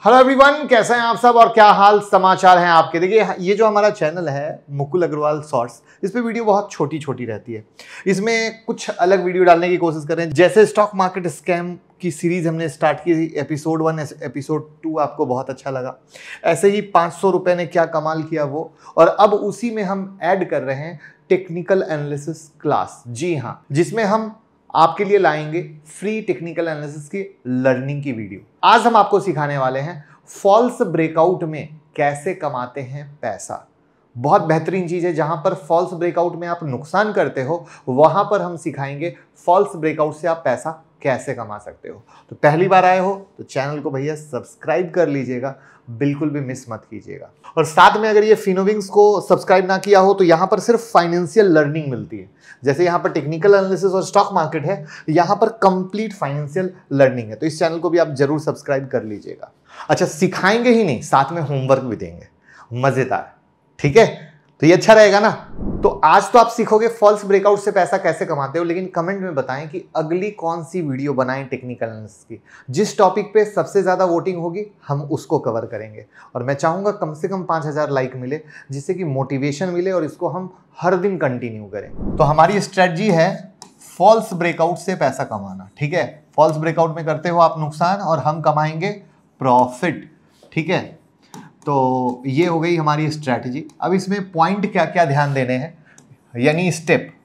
Hello everyone, कैसे हैं आप सब और क्या हाल समाचार हैं आपके। देखिए, ये जो हमारा चैनल है मुकुल अग्रवाल शॉर्ट्स, इस पे वीडियो बहुत छोटी छोटी रहती है। इसमें कुछ अलग वीडियो डालने की कोशिश कर रहे हैं। जैसे स्टॉक मार्केट स्कैम की सीरीज हमने स्टार्ट की, एपिसोड 1 एपिसोड 2 आपको बहुत अच्छा लगा। ऐसे ही 500 रुपये ने क्या कमाल किया वो, और अब उसी में हम ऐड कर रहे हैं टेक्निकल एनालिसिस क्लास। जी हाँ, जिसमें हम आपके लिए लाएंगे फ्री टेक्निकल एनालिसिस की लर्निंग की वीडियो। आज हम आपको सिखाने वाले हैं फॉल्स ब्रेकआउट में कैसे कमाते हैं पैसा। बहुत बेहतरीन चीज है। जहां पर फॉल्स ब्रेकआउट में आप नुकसान करते हो, वहां पर हम सिखाएंगे फॉल्स ब्रेकआउट से आप पैसा कैसे कमा सकते हो। तो पहली बार आए हो तो चैनल को भैया सब्सक्राइब कर लीजिएगा, बिल्कुल भी मिस मत कीजिएगा। और साथ में अगर ये फिनोविंग्स को सब्सक्राइब ना किया हो तो यहां पर सिर्फ फाइनेंशियल लर्निंग मिलती है। जैसे यहां पर टेक्निकल एनालिसिस और स्टॉक मार्केट है, यहां पर कंप्लीट फाइनेंशियल लर्निंग है। तो इस चैनल को भी आप जरूर सब्सक्राइब कर लीजिएगा। अच्छा, सिखाएंगे ही नहीं, साथ में होमवर्क भी देंगे, मजेदार। ठीक है, तो ये अच्छा रहेगा ना। तो आज तो आप सीखोगे फॉल्स ब्रेकआउट से पैसा कैसे कमाते हो, लेकिन कमेंट में बताएं कि अगली कौन सी वीडियो बनाएं टेक्निकल एनालिसिस की। जिस टॉपिक पे सबसे ज्यादा वोटिंग होगी हम उसको कवर करेंगे। और मैं चाहूंगा कम से कम 5000 लाइक मिले, जिससे कि मोटिवेशन मिले और इसको हम हर दिन कंटिन्यू करें। तो हमारी स्ट्रेटजी है फॉल्स ब्रेकआउट से पैसा कमाना। ठीक है, फॉल्स ब्रेकआउट में करते हो आप नुकसान और हम कमाएंगे प्रॉफिट। ठीक है, तो ये हो गई हमारी स्ट्रैटेजी। अब इसमें पॉइंट क्या क्या ध्यान देने हैं, यानी स्टेप।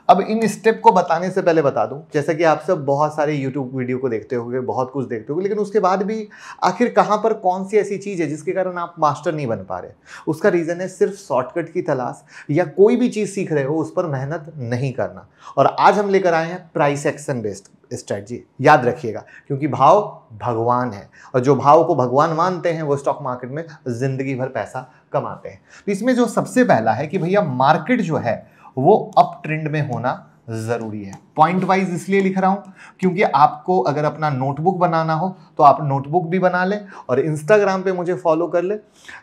अब इन स्टेप को बताने से पहले बता दूं, जैसे कि आप सब बहुत सारे यूट्यूब वीडियो को देखते होंगे, बहुत कुछ देखते होंगे, लेकिन उसके बाद भी आखिर कहां पर कौन सी ऐसी चीज़ है जिसके कारण आप मास्टर नहीं बन पा रहे। उसका रीज़न है सिर्फ शॉर्टकट की तलाश, या कोई भी चीज़ सीख रहे हो उस पर मेहनत नहीं करना। और आज हम लेकर आए हैं प्राइस एक्शन बेस्ड स्ट्रेटजी। याद रखिएगा, क्योंकि भाव भगवान है और जो भाव को भगवान मानते हैं वो स्टॉक मार्केट में जिंदगी भर पैसा कमाते हैं। तो इसमें जो सबसे पहला है कि भैया मार्केट जो है वो अप ट्रेंड में होना जरूरी है। पॉइंट वाइज इसलिए लिख रहा हूं क्योंकि आपको अगर अपना नोटबुक बनाना हो तो आप नोटबुक भी बना लें और इंस्टाग्राम पे मुझे फॉलो कर ले,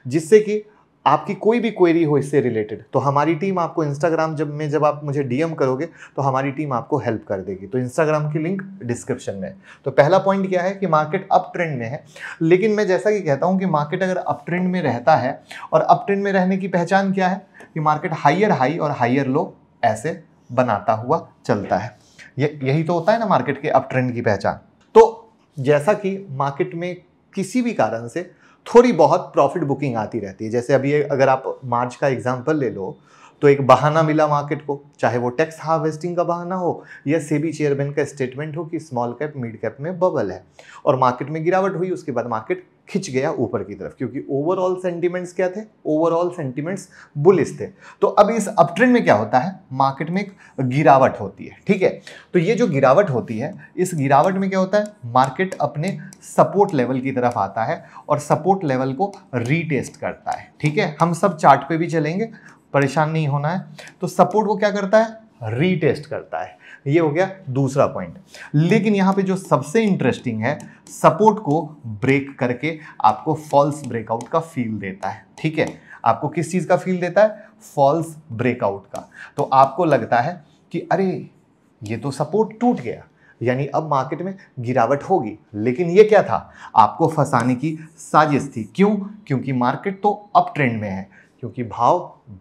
जिससे कि आपकी कोई भी क्वेरी हो इससे रिलेटेड तो हमारी टीम आपको इंस्टाग्राम जब आप मुझे डीएम करोगे तो हमारी टीम आपको हेल्प कर देगी। तो इंस्टाग्राम की लिंक डिस्क्रिप्शन में। तो पहला पॉइंट क्या है कि मार्केट अप ट्रेंड में है, लेकिन मैं जैसा कि कहता हूं कि मार्केट अगर अप ट्रेंड में रहता है, और अप ट्रेंड में रहने की पहचान क्या है कि मार्केट हाइयर हाई और हाइयर लो ऐसे बनाता हुआ चलता है। यही तो होता है ना मार्केट के अप ट्रेंड की पहचान। तो जैसा कि मार्केट में किसी भी कारण से थोड़ी बहुत प्रॉफिट बुकिंग आती रहती है, जैसे अभी अगर आप मार्च का एग्जांपल ले लो तो एक बहाना मिला मार्केट को, चाहे वो टैक्स हार्वेस्टिंग का बहाना हो या सेबी चेयरमैन का स्टेटमेंट हो कि स्मॉल कैप मिड कैप में बबल है, और मार्केट में गिरावट हुई। उसके बाद मार्केट खिंच गया ऊपर की तरफ, क्योंकि ओवरऑल सेंटीमेंट्स क्या थे, ओवरऑल सेंटीमेंट्स बुलिश थे। तो अब इस अप ट्रेंड में क्या होता है, मार्केट में एक गिरावट होती है। ठीक है, तो ये जो गिरावट होती है, इस गिरावट में क्या होता है, मार्केट अपने सपोर्ट लेवल की तरफ आता है और सपोर्ट लेवल को रीटेस्ट करता है। ठीक है, हम सब चार्ट पे भी चलेंगे, परेशान नहीं होना है। तो सपोर्ट को क्या करता है, रीटेस्ट करता है। ये हो गया दूसरा पॉइंट। लेकिन यहां पे जो सबसे इंटरेस्टिंग है, सपोर्ट को ब्रेक करके आपको फॉल्स ब्रेकआउट का फील देता है। ठीक है, आपको किस चीज का फील देता है, फॉल्स ब्रेकआउट का। तो आपको लगता है कि अरे ये तो सपोर्ट टूट गया, यानी अब मार्केट में गिरावट होगी। लेकिन ये क्या था, आपको फंसाने की साजिश थी। क्यों, क्योंकि मार्केट तो अप ट्रेंड में है, क्योंकि भाव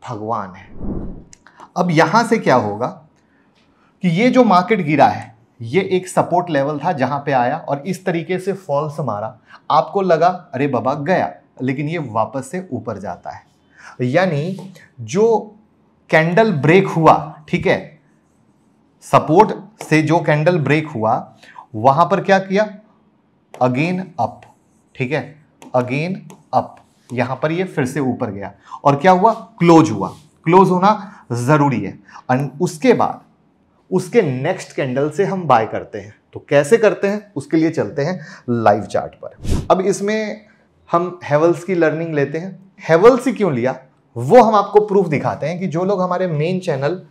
भगवान है। अब यहां से क्या होगा कि ये जो मार्केट गिरा है, ये एक सपोर्ट लेवल था जहां पे आया और इस तरीके से फॉल्स मारा। आपको लगा अरे बाबा गया, लेकिन ये वापस से ऊपर जाता है। यानी जो कैंडल ब्रेक हुआ, ठीक है, सपोर्ट से जो कैंडल ब्रेक हुआ वहां पर क्या किया, अगेन अप। ठीक है, अगेन अप, यहां पर ये फिर से ऊपर गया और क्या हुआ, क्लोज हुआ। क्लोज होना जरूरी है। उसके बाद उसके नेक्स्ट कैंडल से हम बाय करते हैं। तो कैसे करते हैं, उसके लिए चलते हैं लाइव चार्ट पर। अब इसमें हम हेवल्स की लर्निंग लेते हैं। हेवल्स ही क्यों लिया वो हम आपको प्रूफ दिखाते हैं कि जो लोग हमारे मेन चैनल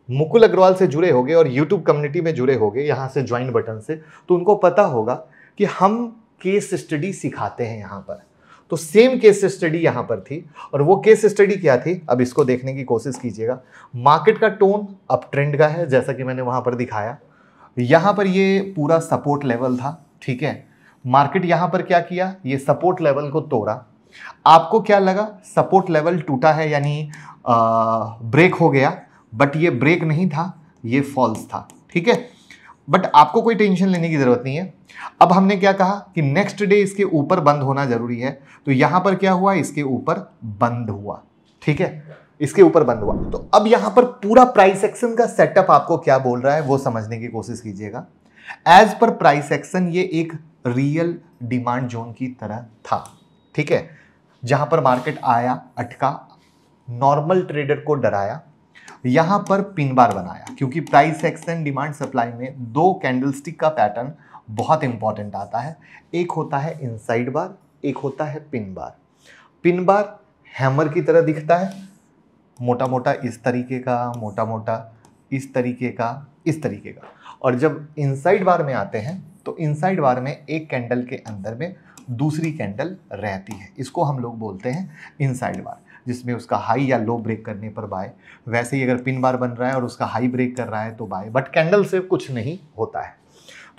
मुकुल अग्रवाल से जुड़े होंगे और यूट्यूब कम्युनिटी में जुड़े होंगे यहां से ज्वाइन बटन से, तो उनको पता होगा कि हम केस स्टडी सिखाते हैं यहां पर। तो सेम केस स्टडी यहां पर थी, और वो केस स्टडी क्या थी, अब इसको देखने की कोशिश कीजिएगा। मार्केट का टोन अप ट्रेंड का है, जैसा कि मैंने वहां पर दिखाया। यहां पर ये पूरा सपोर्ट लेवल था। ठीक है, मार्केट यहां पर क्या किया, ये सपोर्ट लेवल को तोड़ा। आपको क्या लगा, सपोर्ट लेवल टूटा है यानी ब्रेक हो गया, बट ये ब्रेक नहीं था, ये फॉल्स था, ठीक है। बट आपको कोई टेंशन लेने की जरूरत नहीं है। अब हमने क्या कहा कि नेक्स्ट डे इसके ऊपर बंद होना जरूरी है, तो यहां पर क्या हुआ, इसके ऊपर बंद हुआ, ठीक है, इसके ऊपर बंद हुआ। तो अब यहां पर पूरा प्राइस एक्शन का सेटअप आपको क्या बोल रहा है वो समझने की कोशिश कीजिएगा। एज पर प्राइस एक्शन ये एक रियल डिमांड जोन की तरह था, ठीक है, जहां पर मार्केट आया, अटका, नॉर्मल ट्रेडर को डराया, यहां पर पिन बार बनाया, क्योंकि प्राइस एक्शन डिमांड सप्लाई में दो कैंडलस्टिक का पैटर्न बहुत इंपॉर्टेंट आता है। एक होता है इनसाइड बार, एक होता है pin bar. Pin bar hammer की तरह दिखता है, मोटा मोटा इस तरीके का, मोटा मोटा इस तरीके का, इस तरीके का। और जब इनसाइड बार में आते हैं तो इनसाइड बार में एक कैंडल के अंदर में दूसरी कैंडल रहती है, इसको हम लोग बोलते हैं इनसाइड बार, जिसमें उसका हाई या लो ब्रेक करने पर बाय। वैसे ही अगर पिन बार बन रहा है और उसका हाई ब्रेक कर रहा है तो बाय, बट कैंडल से कुछ नहीं होता है।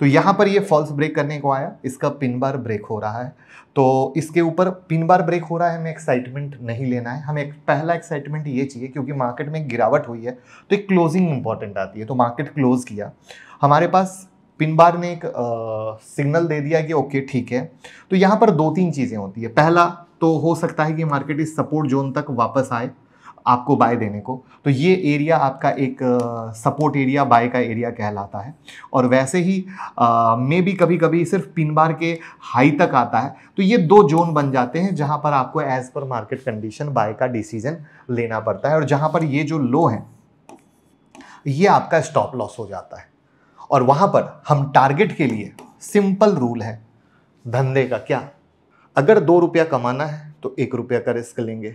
तो यहाँ पर ये फॉल्स ब्रेक करने को आया, इसका पिन बार ब्रेक हो रहा है, तो इसके ऊपर पिन बार ब्रेक हो रहा है, हमें एक्साइटमेंट नहीं लेना है। हमें पहला एक्साइटमेंट ये चाहिए, क्योंकि मार्केट में गिरावट हुई है तो एक क्लोजिंग इंपॉर्टेंट आती है। तो मार्केट क्लोज किया, हमारे पास पिन बार ने एक सिग्नल दे दिया कि ओके ठीक है। तो यहाँ पर दो तीन चीज़ें होती है। पहला तो हो सकता है कि मार्केट इस सपोर्ट जोन तक वापस आए आपको बाय देने को, तो ये एरिया आपका एक सपोर्ट एरिया, बाय का एरिया कहलाता है। और वैसे ही मे भी कभी कभी सिर्फ पिन बार के हाई तक आता है, तो ये दो जोन बन जाते हैं जहां पर आपको as per market condition buy का डिसीजन लेना पड़ता है। और जहां पर ये जो लो है ये आपका स्टॉप लॉस हो जाता है। और वहां पर हम टारगेट के लिए सिंपल रूल है धंधे का, क्या, अगर 2 रुपया कमाना है तो 1 रुपया का रिस्क लेंगे,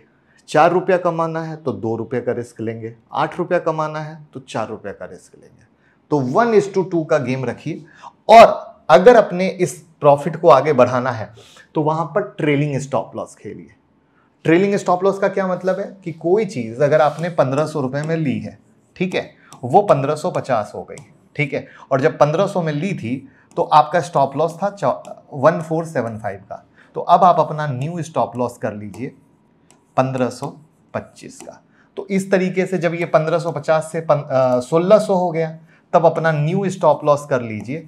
4 रुपया कमाना है तो 2 रुपये का रिस्क लेंगे, 8 रुपया कमाना है तो 4 रुपये का रिस्क लेंगे। तो 1:2 का गेम रखिए। और अगर अपने इस प्रॉफिट को आगे बढ़ाना है तो वहां पर ट्रेलिंग स्टॉप लॉस खेलिए। ट्रेलिंग स्टॉप लॉस का क्या मतलब है कि कोई चीज अगर आपने 1500 रुपए में ली है, ठीक है, वो 1550 हो गई, ठीक है, और जब 1500 में ली थी तो आपका स्टॉप लॉस था 1475 का। तो अब आप अपना न्यू स्टॉप लॉस कर लीजिए 1525 का। तो इस तरीके से जब ये 1550 से 1600 हो गया, तब अपना न्यू स्टॉप लॉस कर लीजिए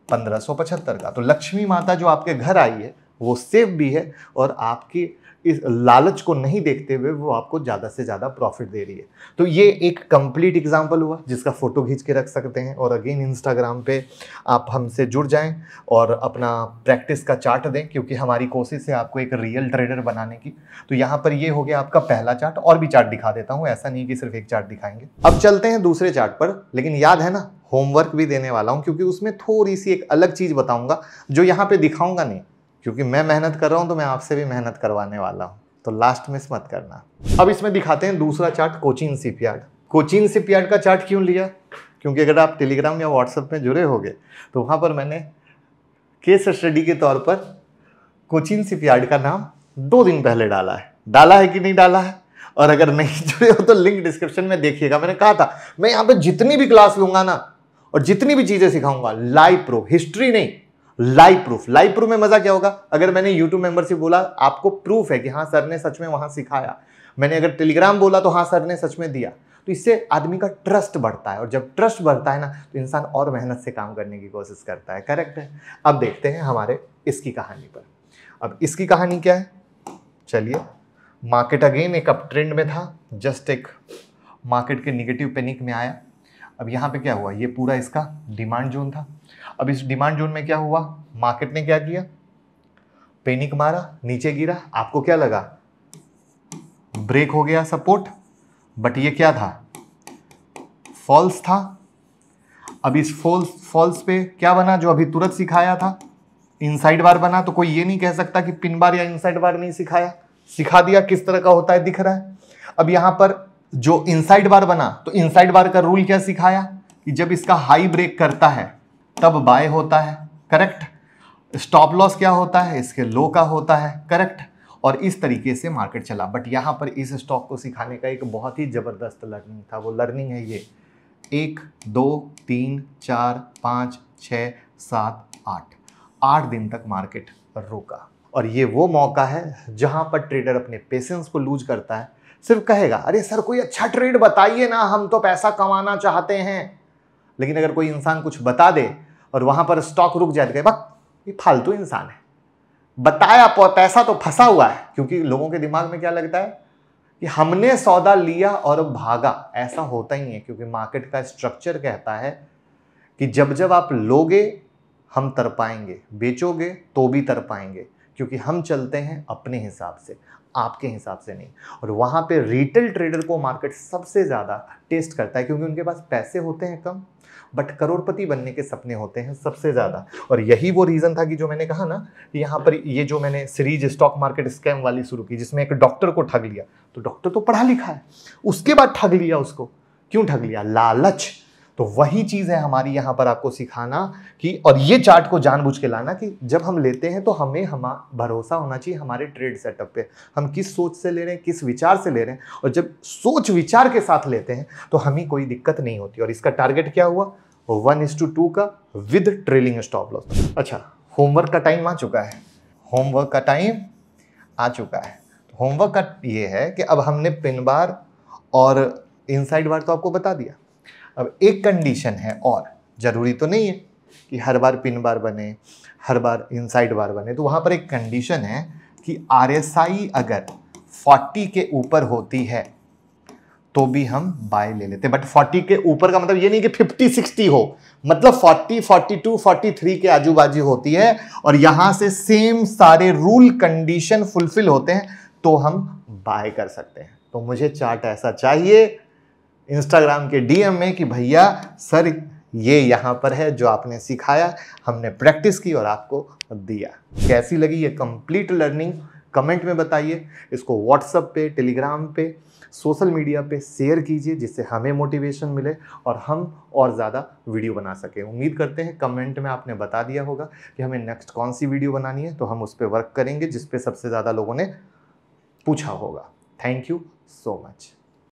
1575 का। तो लक्ष्मी माता जो आपके घर आई है वो सेफ भी है, और आपकी इस लालच को नहीं देखते हुए वो आपको ज़्यादा से ज़्यादा प्रॉफिट दे रही है। तो ये एक कंप्लीट एग्जांपल हुआ जिसका फोटो खींच के रख सकते हैं। और अगेन इंस्टाग्राम पे आप हमसे जुड़ जाएं और अपना प्रैक्टिस का चार्ट दें, क्योंकि हमारी कोशिश है आपको एक रियल ट्रेडर बनाने की। तो यहाँ पर ये हो गया आपका पहला चार्ट, और भी चार्ट दिखा देता हूँ, ऐसा नहीं कि सिर्फ एक चार्ट दिखाएंगे। अब चलते हैं दूसरे चार्ट पर, लेकिन याद है ना होमवर्क भी देने वाला हूँ, क्योंकि उसमें थोड़ी सी एक अलग चीज़ बताऊँगा जो यहाँ पे दिखाऊँगा नहीं, क्योंकि मैं मेहनत कर रहा हूं तो मैं आपसे भी मेहनत करवाने वाला हूं, तो लास्ट मिस मत करना। अब इसमें दिखाते हैं दूसरा chart, Cochin shipyard. Cochin shipyard का चार्ट क्यों लिया, क्योंकि अगर आप टेलीग्राम या व्हाट्सएप में जुड़े होंगे तो वहां पर मैंने केस स्टडी के तौर पर कोचीन शिपयार्ड का नाम 2 दिन पहले डाला है कि नहीं डाला है। और अगर नहीं जुड़े हो तो लिंक डिस्क्रिप्शन में देखिएगा। मैंने कहा था मैं यहाँ पे जितनी भी क्लास लूंगा ना और जितनी भी चीजें सिखाऊंगा, लाइव प्रूफ, हिस्ट्री नहीं, लाइव प्रूफ। लाइव प्रूफ में मजा क्या होगा, अगर मैंने यूट्यूब मेंबरशिप बोला आपको प्रूफ है कि हाँ सर ने सच में वहां सिखाया, मैंने अगर टेलीग्राम बोला तो हाँ सर ने सच में दिया, तो इससे आदमी का ट्रस्ट बढ़ता है। और जब ट्रस्ट बढ़ता है ना तो इंसान और मेहनत से काम करने की कोशिश करता है। करेक्ट है। अब देखते हैं हमारे इसकी कहानी पर। अब इसकी कहानी क्या है, चलिए। मार्केट अगेन एक अप ट्रेंड में था, जस्ट एक मार्केट के निगेटिव पैनिक में आया। अब यहाँ पे क्या हुआ, ये पूरा इसका डिमांड जोन था। अब इस डिमांड जोन में क्या हुआ, मार्केट ने क्या किया, पैनिक मारा, नीचे गिरा। आपको क्या लगा, ब्रेक हो गया सपोर्ट, बट ये क्या था, फॉल्स था। अब इस फॉल्स पे क्या बना, जो अभी तुरंत सिखाया था, इनसाइड बार बना। तो कोई ये नहीं कह सकता कि पिन बार या इनसाइड बार नहीं सिखाया, सिखा दिया, किस तरह का होता है दिख रहा है। अब यहां पर जो इनसाइड बार बना, तो इनसाइड बार का रूल क्या सिखाया कि जब इसका हाई ब्रेक करता है तब बाय होता है। करेक्ट। स्टॉप लॉस क्या होता है, इसके लो का होता है। करेक्ट। और इस तरीके से मार्केट चला। बट यहां पर इस स्टॉक को सिखाने का एक बहुत ही जबरदस्त लर्निंग था। वो लर्निंग है ये 1 2 3 4 5 6 7 8 8 दिन तक मार्केट रुका। और ये वो मौका है जहां पर ट्रेडर अपने पेशेंस को लूज करता है, सिर्फ कहेगा अरे सर कोई अच्छा ट्रेड बताइए ना, हम तो पैसा कमाना चाहते हैं। लेकिन अगर कोई इंसान कुछ बता दे और वहां पर स्टॉक रुक जाए तो बस ये फालतू इंसान है, बताया पैसा तो फंसा हुआ है। क्योंकि लोगों के दिमाग में क्या लगता है कि हमने सौदा लिया और भागा। ऐसा होता ही है, क्योंकि मार्केट का स्ट्रक्चर कहता है कि जब जब आप लोगे हम तर पाएंगे, बेचोगे तो भी तर पाएंगे, क्योंकि हम चलते हैं अपने हिसाब से, आपके हिसाब से नहीं। और वहां पे रिटेल ट्रेडर को मार्केट सबसे ज्यादा टेस्ट करता है, क्योंकि उनके पास पैसे होते हैं कम, बट करोड़पति बनने के सपने होते हैं सबसे ज्यादा। और यही वो रीजन था कि जो मैंने कहा ना कि यहाँ पर ये जो मैंने सीरीज स्टॉक मार्केट स्कैम वाली शुरू की, जिसमें एक डॉक्टर को ठग लिया। तो डॉक्टर तो पढ़ा लिखा है, उसके बाद ठग लिया उसको। क्यों ठग लिया? लालच। तो वही चीज है हमारी यहाँ पर आपको सिखाना कि, और ये चार्ट को जानबूझ के लाना कि जब हम लेते हैं तो हमें भरोसा होना चाहिए हमारे ट्रेड सेटअप पे, हम किस सोच से ले रहे हैं, किस विचार से ले रहे हैं। और जब सोच विचार के साथ लेते हैं तो हमें कोई दिक्कत नहीं होती। और इसका टारगेट क्या हुआ? 1:2 का विद ट्रेलिंग स्टॉप लॉस। अच्छा, होमवर्क का टाइम आ चुका है। होमवर्क का टाइम आ चुका है। होमवर्क का ये है कि अब हमने पिन बार और इनसाइड बार तो आपको बता दिया। अब एक कंडीशन है, और जरूरी तो नहीं है कि हर बार पिन बार बने, हर बार इनसाइड बार बने। तो वहां पर एक कंडीशन है कि RSI अगर 40 के ऊपर होती है तो भी हम बाय ले लेते। बट 40 के ऊपर का मतलब ये नहीं कि 50-60 हो, मतलब 40, 42, 43 के आजू बाजू होती है और यहां से सेम सारे रूल कंडीशन फुलफिल होते हैं तो हम बाय कर सकते हैं। तो मुझे चार्ट ऐसा चाहिए इंस्टाग्राम के DM में कि भैया सर ये यहां पर है जो आपने सिखाया, हमने प्रैक्टिस की और आपको दिया। कैसी लगी ये कंप्लीट लर्निंग कमेंट में बताइए। इसको व्हाट्सएप पे, टेलीग्राम पे, सोशल मीडिया पे शेयर कीजिए, जिससे हमें मोटिवेशन मिले और हम और ज़्यादा वीडियो बना सकें। उम्मीद करते हैं कमेंट में आपने बता दिया होगा कि हमें नेक्स्ट कौन सी वीडियो बनानी है, तो हम उस पर वर्क करेंगे जिस पे सबसे ज़्यादा लोगों ने पूछा होगा। Thank you so much.